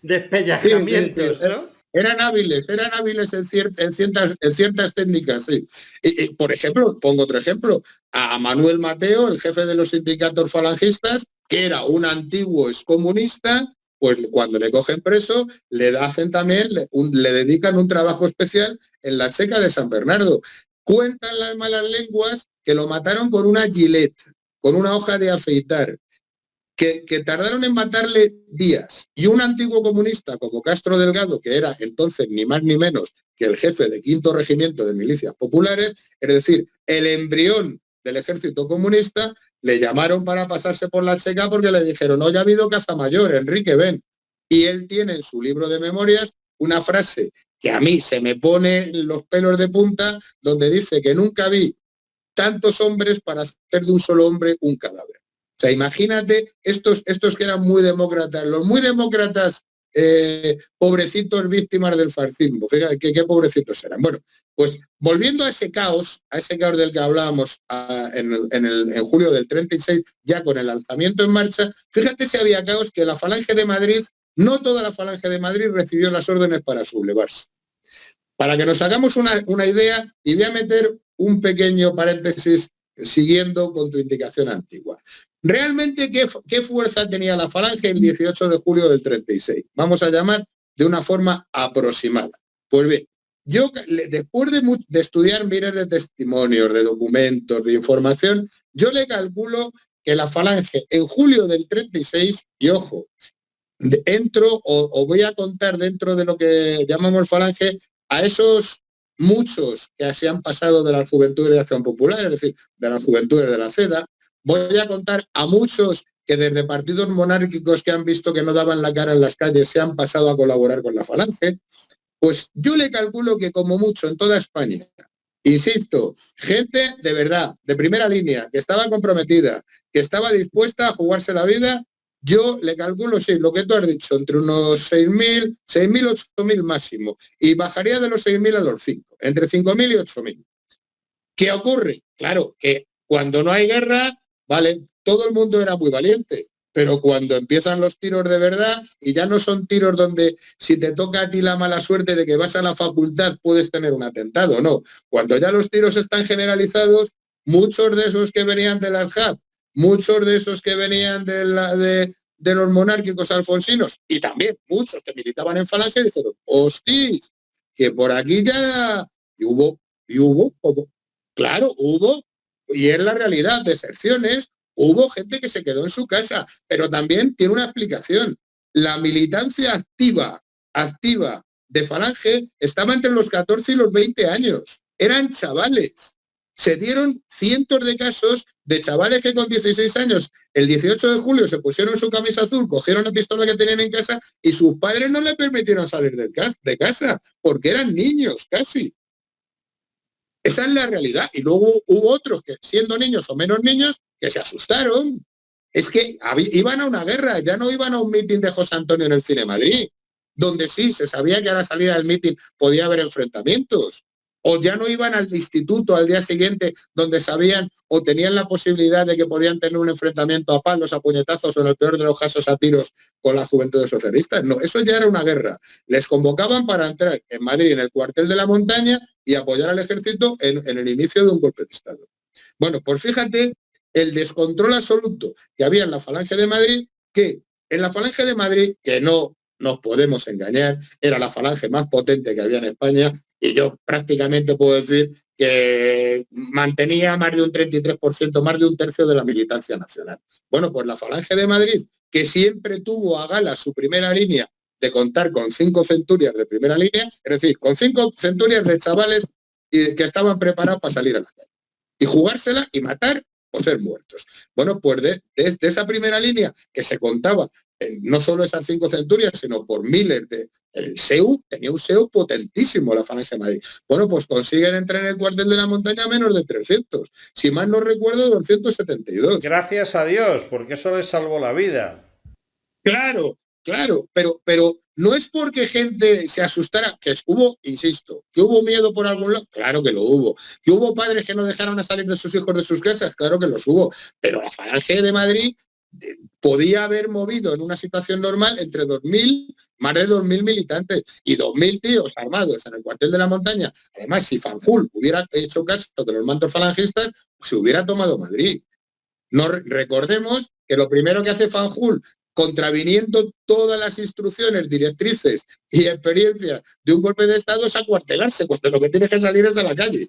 Speaker 1: despellejamientos, ¿no?
Speaker 2: Eran hábiles en ciertas técnicas, sí. Y, por ejemplo, pongo otro ejemplo, a Manuel Mateo, el jefe de los sindicatos falangistas, que era un antiguo excomunista, pues cuando le cogen preso, le dedican un trabajo especial en la Checa de San Bernardo. Cuentan las malas lenguas que lo mataron con una gilet, con una hoja de afeitar, que tardaron en matarle días. Y un antiguo comunista como Castro Delgado, que era entonces ni más ni menos que el jefe del 5º Regimiento de Milicias Populares, es decir, el embrión del ejército comunista, le llamaron para pasarse por la Checa porque le dijeron, hoy ha habido caza mayor, Enrique, ven. Y él tiene en su libro de memorias una frase que a mí se me pone los pelos de punta, donde dice que nunca vi tantos hombres para hacer de un solo hombre un cadáver. O sea, imagínate estos que eran muy demócratas, los muy demócratas, pobrecitos víctimas del fascismo. Fíjate qué pobrecitos eran. Bueno, pues volviendo a ese caos del que hablábamos en julio del 36, ya con el alzamiento en marcha, fíjate si había caos que la Falange de Madrid, no toda la Falange de Madrid recibió las órdenes para sublevarse. Para que nos hagamos una idea, y voy a meter un pequeño paréntesis siguiendo con tu indicación antigua. ¿Realmente qué fuerza tenía la Falange el 18 de julio del 36? Vamos a llamar de una forma aproximada. Pues bien, yo después de estudiar miles de testimonios, de documentos, de información, yo le calculo que la Falange en julio del 36, y ojo, entro o voy a contar dentro de lo que llamamos Falange a esos muchos que se han pasado de las Juventudes de Acción Popular, es decir, de las Juventudes de la CEDA. Voy a contar a muchos que desde partidos monárquicos que han visto que no daban la cara en las calles se han pasado a colaborar con la Falange. Pues yo le calculo que como mucho en toda España, insisto, gente de verdad, de primera línea, que estaba comprometida, que estaba dispuesta a jugarse la vida, yo le calculo, sí, lo que tú has dicho, entre unos 6.000, 8.000 máximo, y bajaría de los 6.000 a los 5, entre 5.000 y 8.000. ¿Qué ocurre? Claro, que cuando no hay guerra, vale, todo el mundo era muy valiente, pero cuando empiezan los tiros de verdad, y ya no son tiros donde si te toca a ti la mala suerte de que vas a la facultad puedes tener un atentado, no. Cuando ya los tiros están generalizados, muchos de esos que venían del Al-Jab, muchos de esos que venían de los monárquicos alfonsinos, y también muchos que militaban en Falange, dijeron, hostia, que por aquí ya... Y hubo, claro, hubo, y es la realidad, deserciones. Hubo gente que se quedó en su casa, pero también tiene una explicación. La militancia activa de Falange estaba entre los 14 y los 20 años. Eran chavales. Se dieron cientos de casos de chavales que con 16 años, el 18 de julio, se pusieron su camisa azul, cogieron la pistola que tenían en casa y sus padres no les permitieron salir de casa, porque eran niños casi. Esa es la realidad. Y luego hubo otros que, siendo niños o menos niños, que se asustaron. Es que iban a una guerra, ya no iban a un mitin de José Antonio en el Cine Madrid, donde sí, se sabía que a la salida del mitin podía haber enfrentamientos. O ya no iban al instituto al día siguiente, donde sabían o tenían la posibilidad de que podían tener un enfrentamiento a palos, a puñetazos o en el peor de los casos a tiros con la Juventud Socialista. No, eso ya era una guerra. Les convocaban para entrar en Madrid, en el cuartel de la Montaña, y apoyar al ejército en el inicio de un golpe de Estado. Bueno, pues fíjate el descontrol absoluto que había en la Falange de Madrid, que en la Falange de Madrid, que no nos podemos engañar, era la falange más potente que había en España, y yo prácticamente puedo decir que mantenía más de un 33%, más de un tercio de la militancia nacional. Bueno, pues la Falange de Madrid, que siempre tuvo a gala su primera línea de contar con 5 centurias de primera línea, es decir, con 5 centurias de chavales que estaban preparados para salir a la calle y jugársela y matar o ser muertos. Bueno, pues de esa primera línea que se contaba, no solo esas 5 centurias, sino por miles el SEU, tenía un SEU potentísimo la Falange de Madrid. Bueno, pues consiguen entrar en el cuartel de la Montaña a menos de 300. Si mal no recuerdo, 272.
Speaker 1: Gracias a Dios, porque eso les salvó la vida.
Speaker 2: Claro, pero no es porque gente se asustara, que hubo, insisto, que hubo miedo por algún lado, claro que lo hubo, que hubo padres que no dejaron a salir de sus hijos de sus casas, claro que los hubo, pero la Falange de Madrid podía haber movido en una situación normal entre 2.000, más de 2.000 militantes y 2.000 tíos armados en el cuartel de la Montaña. Además, si Fanjul hubiera hecho caso de los mandos falangistas, se hubiera tomado Madrid. No recordemos que lo primero que hace Fanjul, contraviniendo todas las instrucciones, directrices y experiencias de un golpe de Estado, es acuartelarse, cuando lo que tiene que salir es a la calle.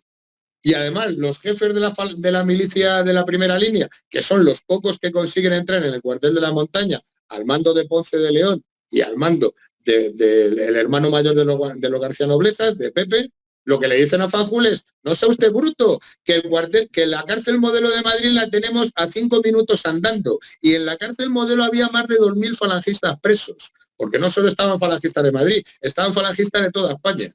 Speaker 2: Y además los jefes de la milicia de la primera línea, que son los pocos que consiguen entrar en el cuartel de la Montaña, al mando de Ponce de León y al mando del hermano mayor de los García Noblezas, de Pepe, lo que le dicen a Fanjul es, no sea usted bruto, que la cárcel modelo de Madrid la tenemos a 5 minutos andando, y en la cárcel modelo había más de 2.000 falangistas presos, porque no solo estaban falangistas de Madrid, estaban falangistas de toda España.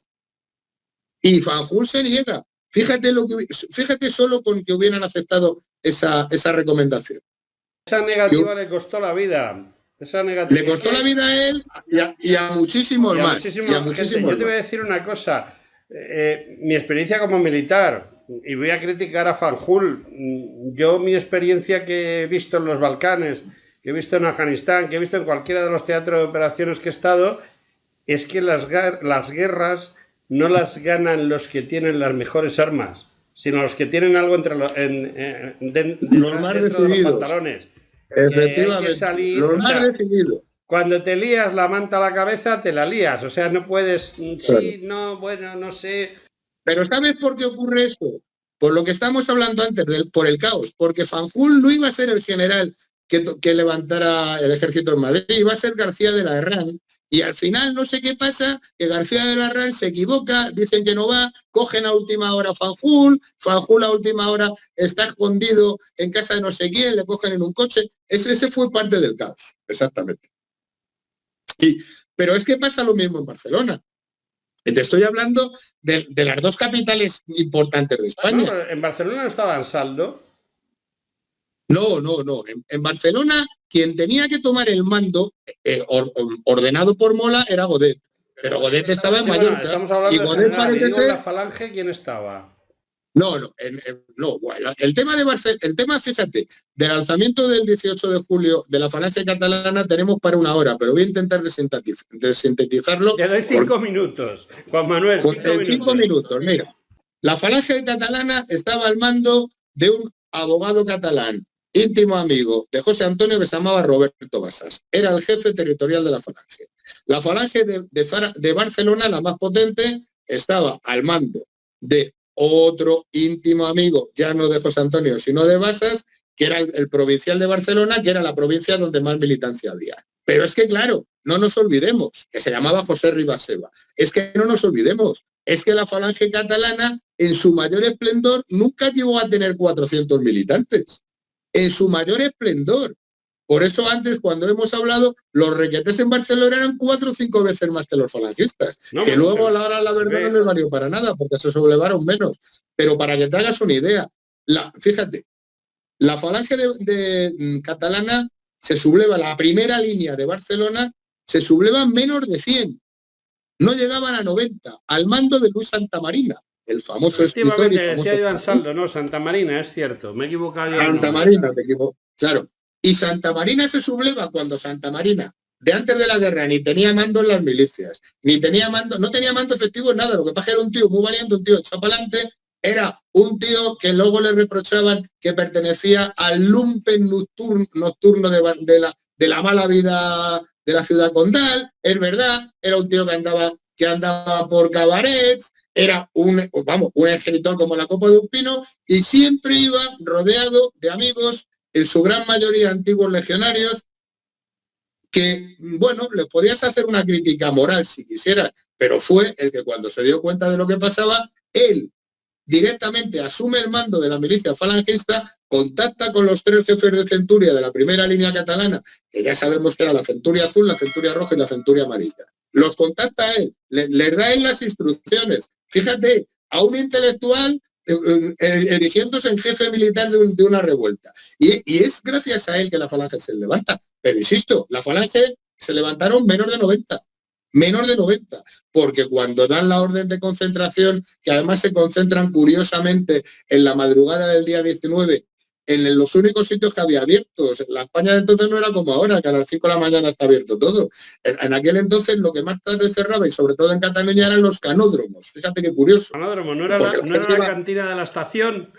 Speaker 2: Y Fanjul se niega. Fíjate solo con que hubieran aceptado esa recomendación.
Speaker 1: Esa negativa le costó la vida.
Speaker 2: Le costó la vida a él y a muchísimos más.
Speaker 1: Yo te voy a decir una cosa. Mi experiencia como militar, y voy a criticar a Fanjul, mi experiencia que he visto en los Balcanes, que he visto en Afganistán, que he visto en cualquiera de los teatros de operaciones que he estado, es que las guerras no las ganan los que tienen las mejores armas, sino los que tienen algo dentro de los pantalones.
Speaker 2: Efectivamente, los más decididos.
Speaker 1: Cuando te lías la manta a la cabeza, te la lías. O sea, no puedes... Sí, no, bueno, no sé...
Speaker 2: Pero ¿sabes por qué ocurre eso? Por lo que estamos hablando antes, por el caos. Porque Fanjul no iba a ser el general que levantara el ejército en Madrid, iba a ser García de la Herrán, y al final no sé qué pasa, que García de la Herrán se equivoca, dicen que no va, cogen a última hora Fanjul a última hora está escondido en casa de no sé quién, le cogen en un coche, ese fue parte del caos, exactamente. Pero es que pasa lo mismo en Barcelona. Te estoy hablando de las dos capitales importantes de España.
Speaker 1: No, en Barcelona no estaba Ansaldo.
Speaker 2: No. En Barcelona, quien tenía que tomar el mando, ordenado por Mola, era Godet. Pero Godet estaba en Mallorca.
Speaker 1: Estamos hablando
Speaker 2: y Godet
Speaker 1: parece ser... la Falange, ¿quién estaba?
Speaker 2: No, bueno, el tema de Barcelona, fíjate, del alzamiento del 18 de julio de la Falange catalana tenemos para una hora, pero voy a intentar desintetizarlo.
Speaker 1: Te doy 5 minutos, Juan Manuel.
Speaker 2: 5 minutos, mira. La Falange catalana estaba al mando de un abogado catalán, íntimo amigo de José Antonio, que se llamaba Roberto Basas. Era el jefe territorial de la Falange. La Falange de Barcelona, la más potente, estaba al mando de otro íntimo amigo, ya no de José Antonio, sino de Basas, que era el provincial de Barcelona, que era la provincia donde más militancia había. Pero es que, claro, no nos olvidemos, que se llamaba José Ribaseba. Es que no nos olvidemos, es que la Falange catalana, en su mayor esplendor, nunca llegó a tener 400 militantes. En su mayor esplendor. Por eso antes, cuando hemos hablado, los requetés en Barcelona eran 4 o 5 veces más que los falangistas. No, que luego a la hora la verdad no les valió para nada, porque se sublevaron menos. Pero para que te hagas una idea, fíjate, la Falange de catalana se subleva, la primera línea de Barcelona, se sublevan menos de 100. No llegaban a 90, al mando de Luis Santamarina, el famoso escritor y famoso...
Speaker 1: Decía Iván Saldo, no, Santamarina, es cierto, me he equivocado.
Speaker 2: Santamarina, te equivoco, claro. Y Santamarina se subleva cuando Santamarina, de antes de la guerra, ni tenía mando en las milicias, no tenía mando efectivo en nada, lo que pasa era un tío muy valiente, un tío echado para adelante, era un tío que luego le reprochaban que pertenecía al lumpen nocturno de la mala vida de la ciudad condal, es verdad, era un tío que andaba por cabarets, era un escritor como la copa de un pino, y siempre iba rodeado de amigos, en su gran mayoría antiguos legionarios, que, bueno, le podías hacer una crítica moral si quisieras, pero fue el que cuando se dio cuenta de lo que pasaba, él directamente asume el mando de la milicia falangista, contacta con los 3 jefes de centuria de la primera línea catalana, que ya sabemos que era la centuria azul, la centuria roja y la centuria amarilla. Los contacta a él, les da él las instrucciones. Fíjate, a un intelectual erigiéndose en jefe militar de una revuelta. Y es gracias a él que la Falange se levanta. Pero insisto, la Falange se levantaron menos de 90, porque cuando dan la orden de concentración, que además se concentran curiosamente en la madrugada del día 19, en los únicos sitios que había abiertos. La España de entonces no era como ahora, que a las 5 de la mañana está abierto todo. En aquel entonces lo que más tarde cerraba, y sobre todo en Cataluña, eran los canódromos. Fíjate qué curioso.
Speaker 1: Canódromo, ¿no era la cantina de la estación?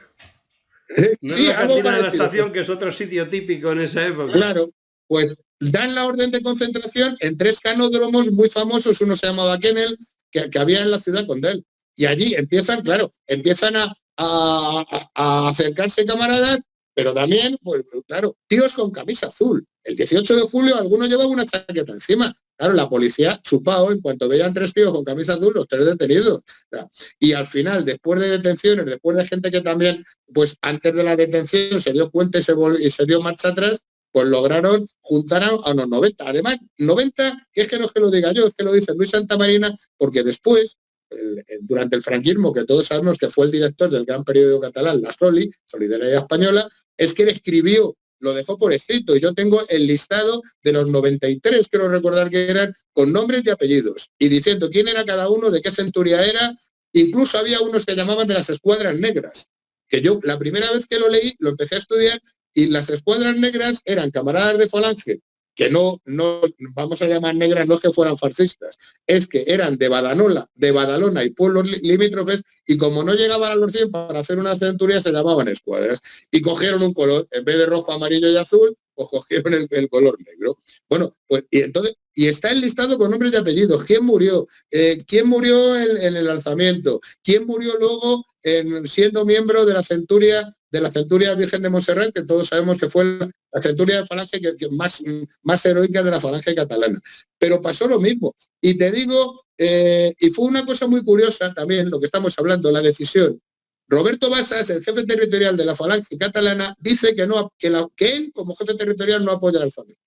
Speaker 1: No sí, era la cantina de la estación, que es otro sitio típico en esa época.
Speaker 2: Claro, pues dan la orden de concentración en 3 canódromos muy famosos, uno se llamaba Kennel, que había en la ciudad condal. Y allí empiezan a acercarse camaradas, pero también, pues claro, tíos con camisa azul. El 18 de julio algunos llevaban una chaqueta encima. Claro, la policía chupao, en cuanto veían 3 tíos con camisa azul, los 3 detenidos. Y al final, después de detenciones, después de gente que también, pues antes de la detención se dio cuenta y se dio marcha atrás, pues lograron juntar a unos 90. Además, 90, que es que no es que lo diga yo, es que lo dice Luis Santamarina, porque después, durante el franquismo, que todos sabemos que fue el director del gran periódico catalán, la Soli, Solidaridad Española, es que él escribió, lo dejó por escrito, y yo tengo el listado de los 93, quiero recordar que eran, con nombres y apellidos, y diciendo quién era cada uno, de qué centuria era, incluso había unos que llamaban de las escuadras negras, que yo la primera vez que lo leí, lo empecé a estudiar, y las escuadras negras eran camaradas de Falange, que no vamos a llamar negras, no es que fueran fascistas, es que eran de Badalona y pueblos limítrofes, y como no llegaban a los 100 para hacer una centuria, se llamaban escuadras. Y cogieron un color, en vez de rojo, amarillo y azul, pues cogieron el color negro. Bueno, pues y entonces, y está enlistado con nombres y apellidos. ¿Quién murió? ¿Quién murió en el alzamiento? ¿Quién murió luego siendo miembro de la centuria Virgen de Montserrat, que todos sabemos que fue la centuria de falange que más heroica de la falange catalana? Pero pasó lo mismo. Y te digo, y fue una cosa muy curiosa también, lo que estamos hablando, la decisión. Roberto Basas, el jefe territorial de la falange catalana, dice que él, como jefe territorial, no apoya el alzamiento.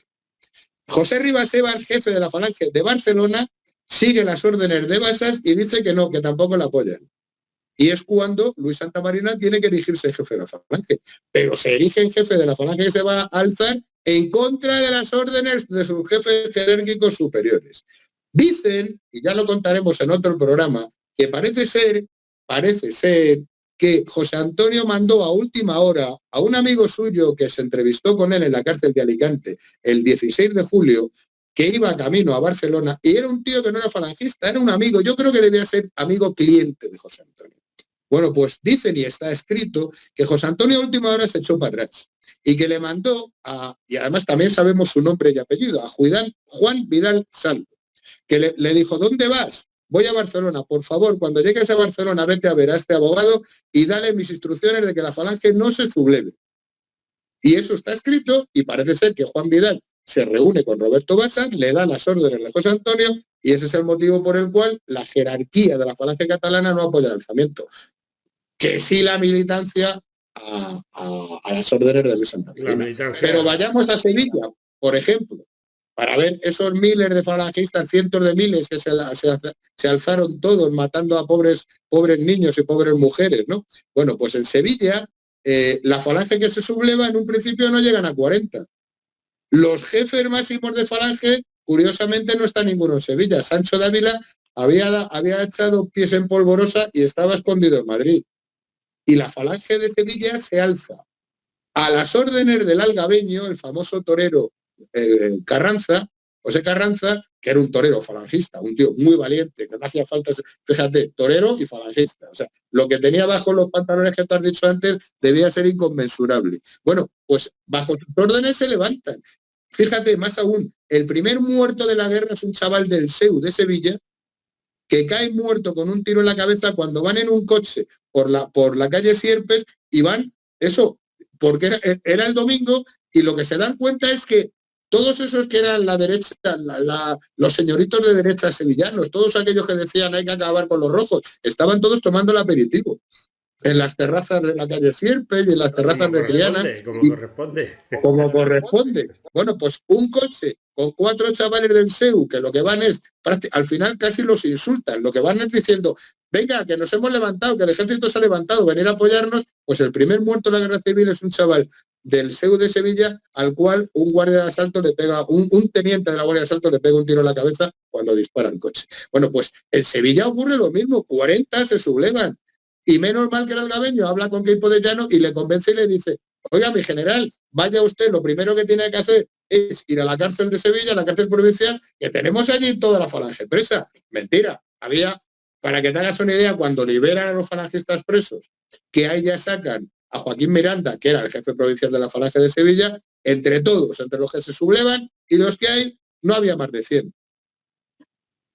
Speaker 2: José Ribaseba, el jefe de la falange de Barcelona, sigue las órdenes de Basas y dice que no, que tampoco la apoyan. Y es cuando Luis Santamarina tiene que erigirse en jefe de la falange. Pero se erige en jefe de la falange que se va a alzar en contra de las órdenes de sus jefes jerárquicos superiores. Dicen, y ya lo contaremos en otro programa, que parece ser que José Antonio mandó a última hora a un amigo suyo que se entrevistó con él en la cárcel de Alicante el 16 de julio, que iba camino a Barcelona, y era un tío que no era falangista, era un amigo, yo creo que debía ser amigo cliente de José Antonio. Bueno, pues dicen y está escrito que José Antonio a última hora se echó para atrás y que le mandó y además también sabemos su nombre y apellido, a Juan Vidal Salvo, que le dijo, ¿dónde vas? Voy a Barcelona, por favor, cuando llegues a Barcelona, vete a ver a este abogado y dale mis instrucciones de que la falange no se subleve. Y eso está escrito y parece ser que Juan Vidal se reúne con Roberto Basas, le da las órdenes de José Antonio y ese es el motivo por el cual la jerarquía de la falange catalana no apoya el alzamiento. Que sí la militancia a las órdenes de Luis Antamarina. Pero vayamos a Sevilla, por ejemplo, para ver esos miles de falangistas, cientos de miles que se alzaron todos matando a pobres niños y pobres mujeres, ¿no? Bueno, pues en Sevilla la falange que se subleva en un principio no llegan a 40. Los jefes máximos de falange, curiosamente, no está ninguno en Sevilla. Sancho de Ávila había echado pies en polvorosa y estaba escondido en Madrid. Y la falange de Sevilla se alza a las órdenes del algabeño, el famoso torero Carranza, José Carranza, que era un torero falangista, un tío muy valiente, que no hacía falta, fíjate, torero y falangista. O sea, lo que tenía bajo los pantalones que tú has dicho antes debía ser inconmensurable. Bueno, pues bajo sus órdenes se levantan. Fíjate, más aún, el primer muerto de la guerra es un chaval del SEU de Sevilla, que cae muerto con un tiro en la cabeza cuando van en un coche por la calle Sierpes y van, eso, porque era el domingo, y lo que se dan cuenta es que todos esos que eran la derecha, los señoritos de derecha sevillanos, todos aquellos que decían hay que acabar con los rojos, estaban todos tomando el aperitivo en las terrazas de la calle Sierpes y en las terrazas de Triana. Como corresponde. Bueno, pues un coche con 4 chavales del SEU, que lo que van es, al final casi los insultan, lo que van es diciendo, venga, que nos hemos levantado, que el ejército se ha levantado, venir a apoyarnos, pues el primer muerto de la guerra civil es un chaval del SEU de Sevilla, al cual un guardia de asalto le pega, un teniente de la guardia de asalto le pega un tiro en la cabeza cuando dispara el coche. Bueno, pues en Sevilla ocurre lo mismo, 40 se sublevan. Y menos mal que el algabeño habla con Queipo de Llano y le convence y le dice, oiga, mi general, vaya usted, lo primero que tiene que hacer es ir a la cárcel de Sevilla, a la cárcel provincial, que tenemos allí toda la falange presa. Mentira, para que te hagas una idea, cuando liberan a los falangistas presos, que ahí ya sacan a Joaquín Miranda, que era el jefe provincial de la falange de Sevilla, entre todos, entre los que se sublevan y los que hay, no había más de 100.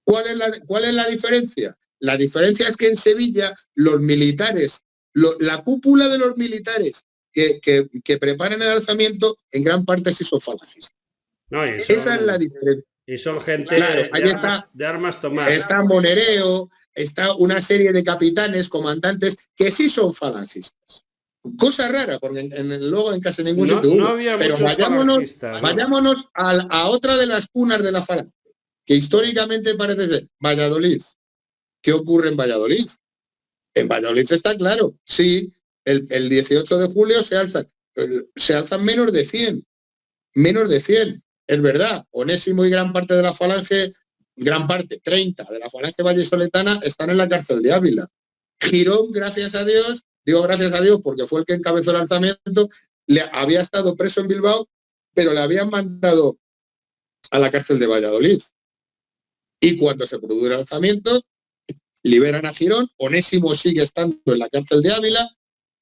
Speaker 2: ¿Cuál es la diferencia? La diferencia es que en Sevilla los militares, la cúpula de los militares que preparan el alzamiento, en gran parte sí son falangistas.
Speaker 1: No,
Speaker 2: esa es la diferencia.
Speaker 1: Y son gente de armas tomadas.
Speaker 2: Está Monereo, está una serie de capitanes, comandantes, que sí son falangistas. Cosa rara, porque luego en casi ningún sitio hubo. Pero vayámonos a otra de las cunas de la falange, que históricamente parece ser Valladolid. ¿Qué ocurre en Valladolid? En Valladolid está claro, sí, el 18 de julio se alzan menos de 100. Menos de 100. Es verdad, Onésimo y gran parte de la falange, 30 de la falange vallisoletana están en la cárcel de Ávila. Girón, gracias a Dios, digo gracias a Dios porque fue el que encabezó el alzamiento, había estado preso en Bilbao, pero le habían mandado a la cárcel de Valladolid. Y cuando se produjo el alzamiento, liberan a Girón, Onésimo sigue estando en la cárcel de Ávila,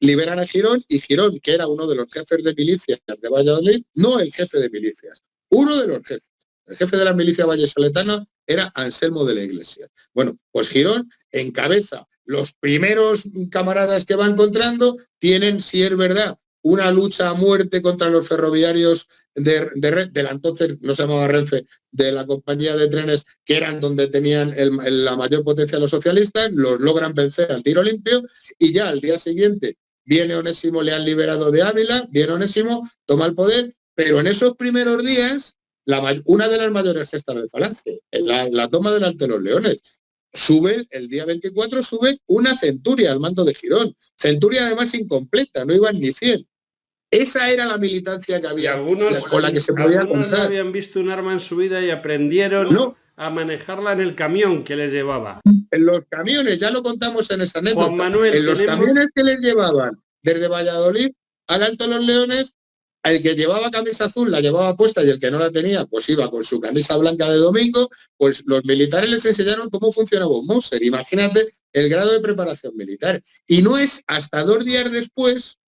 Speaker 2: liberan a Girón, y Girón, que era uno de los jefes de milicias de Valladolid, no el jefe de milicias, uno de los jefes. El jefe de la milicia vallesoletana era Anselmo de la Iglesia. Bueno, pues Girón encabeza los primeros camaradas que va encontrando, tienen, si es verdad, una lucha a muerte contra los ferroviarios de la entonces, no se llamaba Renfe, de la compañía de trenes, que eran donde tenían la mayor potencia los socialistas, los logran vencer al tiro limpio, y ya al día siguiente viene Onésimo, le han liberado de Ávila, viene Onésimo, toma el poder, pero en esos primeros días, una de las mayores gestas del Falange, la toma delante de los Leones, el día 24 sube una centuria al mando de Girón, centuria además incompleta, no iban ni 100. Esa era la militancia que había, con la que se podía contar.
Speaker 1: Algunos no habían visto un arma en su vida y aprendieron a manejarla en el camión que les llevaba.
Speaker 2: En los camiones, ya lo contamos en esa anécdota.
Speaker 1: Juan Manuel,
Speaker 2: en los camiones que les llevaban desde Valladolid al Alto de los Leones, el que llevaba camisa azul la llevaba puesta y el que no la tenía, pues iba con su camisa blanca de domingo. Pues los militares les enseñaron cómo funcionaba un Mauser. Imagínate el grado de preparación militar. Y no es hasta 2 días después,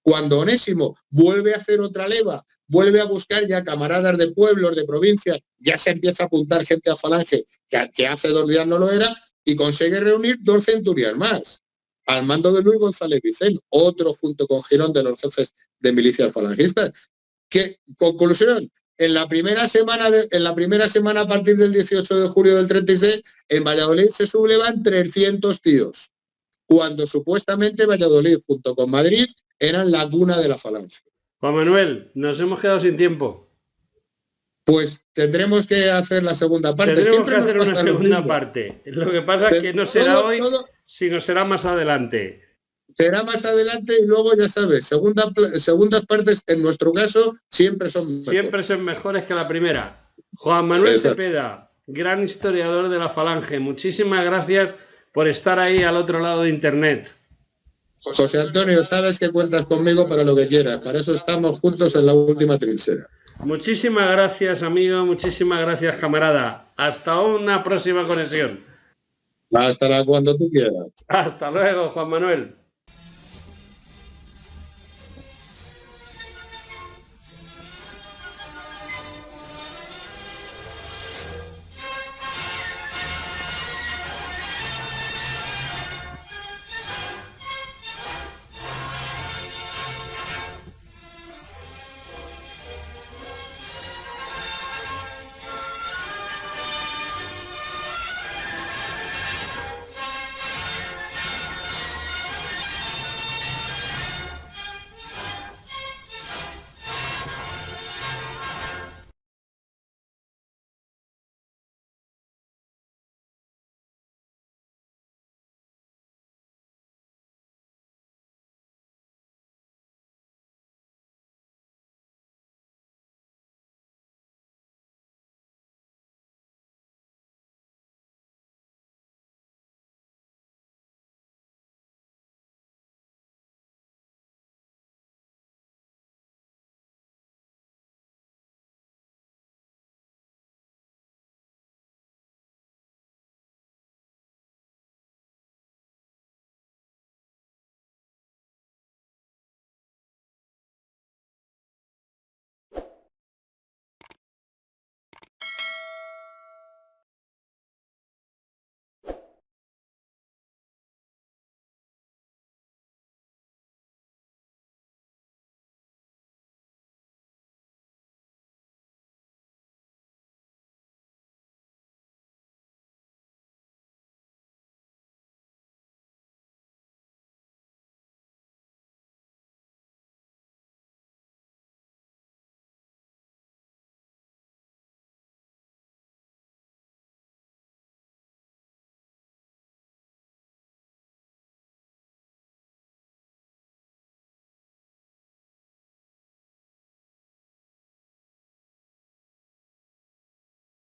Speaker 2: cuando Onésimo vuelve a hacer otra leva, vuelve a buscar ya camaradas de pueblos, de provincias, ya se empieza a apuntar gente a Falange, que hace 2 días no lo era, y consigue reunir 2 centurias más, al mando de Luis González Vicent, otro junto con Girón de los jefes de milicias falangistas. Que, conclusión, en la primera semana a partir del 18 de julio del 36, en Valladolid se sublevan 300 tíos, cuando supuestamente Valladolid, junto con Madrid, eran la cuna de la Falange.
Speaker 1: Juan Manuel, nos hemos quedado sin tiempo.
Speaker 2: Pues tendremos que hacer la segunda parte.
Speaker 1: Tendremos que hacer una segunda parte. Lo que pasa es que no será hoy, sino será más adelante.
Speaker 2: Será más adelante, y luego ya sabes, segundas partes en nuestro caso siempre son mejores.
Speaker 1: Siempre son mejores que la primera. Juan Manuel Cepeda, gran historiador de la Falange, muchísimas gracias por estar ahí al otro lado de internet.
Speaker 2: José Antonio, sabes que cuentas conmigo para lo que quieras, para eso estamos juntos en la última trinchera.
Speaker 1: Muchísimas gracias, amigo, muchísimas gracias, camarada. Hasta una próxima conexión.
Speaker 2: Hasta cuando tú quieras.
Speaker 1: Hasta luego, Juan Manuel.